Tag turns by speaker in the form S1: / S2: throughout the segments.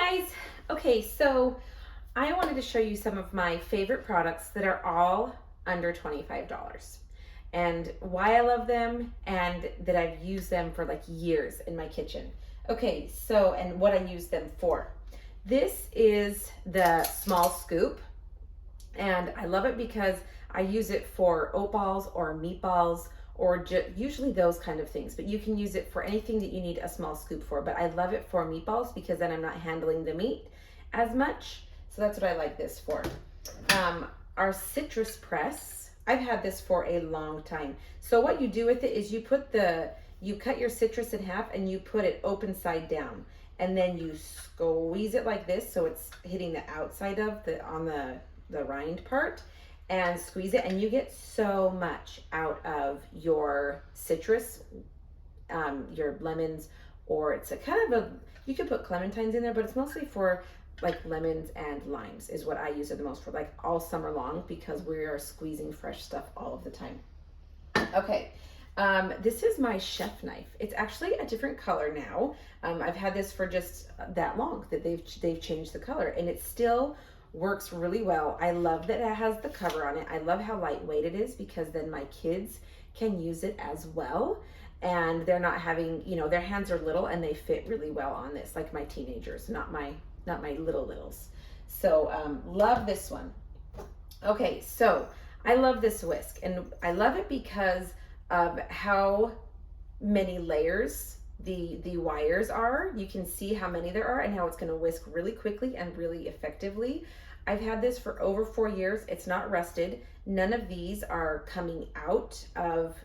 S1: Guys, okay, so I wanted to show you some of my favorite products that are all under $25 and why I love them and that I've used them for like years in my kitchen. Okay, so and what I use them for. This is the small scoop and I love it because I use it for oat balls or meatballs or usually those kind of things, but you can use it for anything that you need a small scoop for. But I love it for meatballs because then I'm not handling the meat as much. So that's what I like this for. Our citrus press, I've had this for a long time. So what you do with it is you cut your citrus in half and you put it open side down, and then you squeeze it like this so it's hitting the outside of the rind part, and squeeze it, and you get so much out of your citrus, your lemons, or it's a kind of you could put clementines in there, but it's mostly for like lemons and limes is what I use it the most for, like all summer long, because we are squeezing fresh stuff all of the time. Okay, this is my chef knife. It's actually a different color now. I've had this for just that long that they've changed the color, and it still works really well. I love that it has the cover on it. I love how lightweight it is because then my kids can use it as well, and they're not having, their hands are little and they fit really well on this, like my teenagers, not my littles. So love this one. Okay, so I love this whisk, and I love it because of how many layers the wires are. You can see how many there are and how it's going to whisk really quickly and really effectively. I've had this for over 4 years. It's not rusted. None of these are coming out of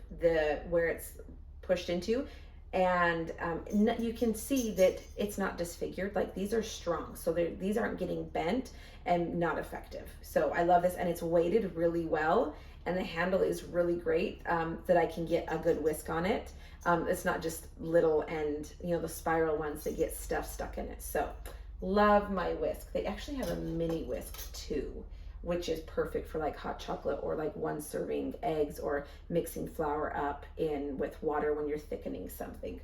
S1: where it's pushed into, and you can see that it's not disfigured. Like, these are strong, so these aren't getting bent and not effective. So I love this, and it's weighted really well, and the handle is really great, that I can get a good whisk on it. It's not just little and the spiral ones that get stuff stuck in it. So love my whisk. They actually have a mini whisk too, which is perfect for like hot chocolate or like one serving eggs or mixing flour up in with water when you're thickening something.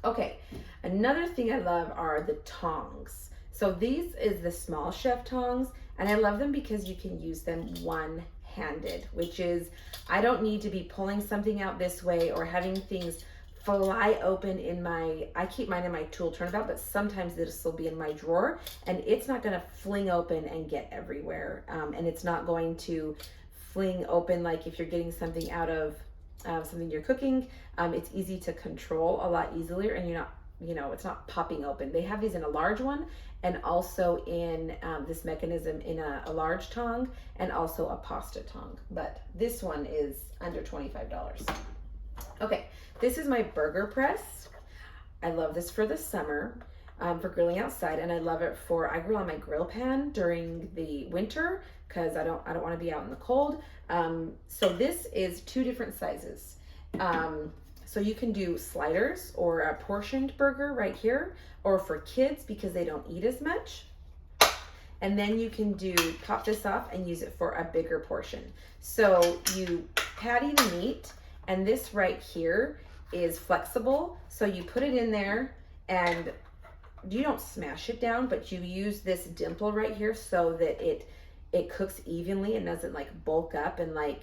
S1: Okay, another thing I love are the tongs. So these is the small chef tongs, and I love them because you can use them one-handed, which is, I don't need to be pulling something out this way or having things fly open I keep mine in my tool turnabout, but sometimes this will be in my drawer and it's not going to fling open and get everywhere. And it's not going to fling open like if you're getting something out of something you're cooking. It's easy to control a lot easier, and you're not, it's not popping open. They have these in a large one and also in this mechanism in a large tong and also a pasta tong. But this one is under $25. Okay, this is my burger press. I love this for the summer, for grilling outside, and I love it I grill on my grill pan during the winter because I don't want to be out in the cold. So this is 2 different sizes. So you can do sliders or a portioned burger right here, or for kids because they don't eat as much. And then you can pop this off and use it for a bigger portion. So you patty the meat, and this right here is flexible. So you put it in there and you don't smash it down, but you use this dimple right here so that it cooks evenly and doesn't like bulk up, and like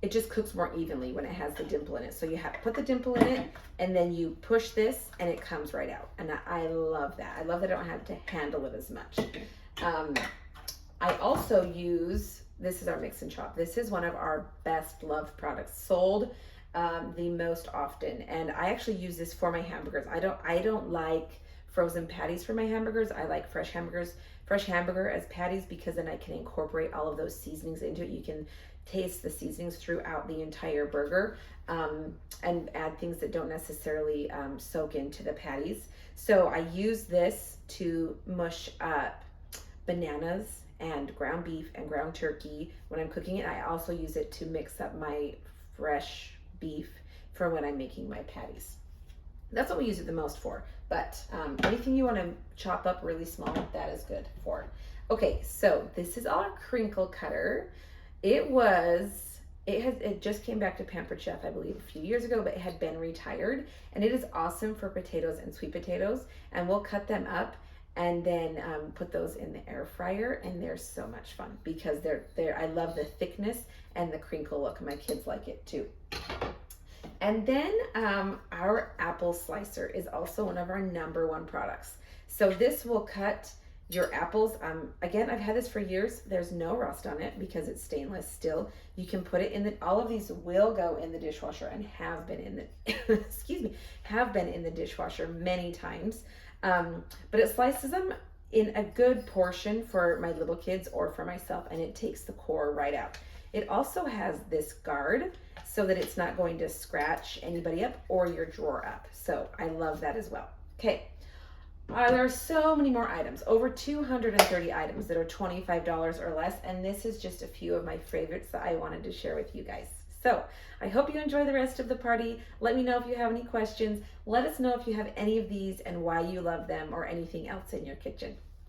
S1: it just cooks more evenly when it has the dimple in it. So you have to put the dimple in it, and then you push this and it comes right out. And I love that. I love that I don't have to handle it as much. I also use, this is our mix and chop. This is one of our best loved products, sold the most often. And I actually use this for my hamburgers. I don't like frozen patties for my hamburgers. I like fresh hamburger as patties, because then I can incorporate all of those seasonings into it. You can taste the seasonings throughout the entire burger, and add things that don't necessarily soak into the patties. So I use this to mush up bananas and ground beef and ground turkey when I'm cooking it. I also use it to mix up my fresh beef for when I'm making my patties. That's what we use it the most for, but anything you want to chop up really small, that is good for. Okay, so this is our crinkle cutter. It was It just came back to Pampered Chef, I believe, a few years ago, but it had been retired, and it is awesome for potatoes and sweet potatoes. And we'll cut them up and then put those in the air fryer, and they're so much fun because they're I love the thickness and the crinkle look. My kids like it too. And then our apple slicer is also one of our #1 products. So this will cut your apples. Again, I've had this for years. There's no rust on it because it's stainless still. You can put it in all of these will go in the dishwasher and have been in the, excuse me, have been in the dishwasher many times. But it slices them in a good portion for my little kids or for myself, and it takes the core right out. It also has this guard so that it's not going to scratch anybody up or your drawer up. So I love that as well. Okay. There are so many more items, over 230 items that are $25 or less, and this is just a few of my favorites that I wanted to share with you guys. So I hope you enjoy the rest of the party. Let me know if you have any questions. Let us know if you have any of these and why you love them or anything else in your kitchen.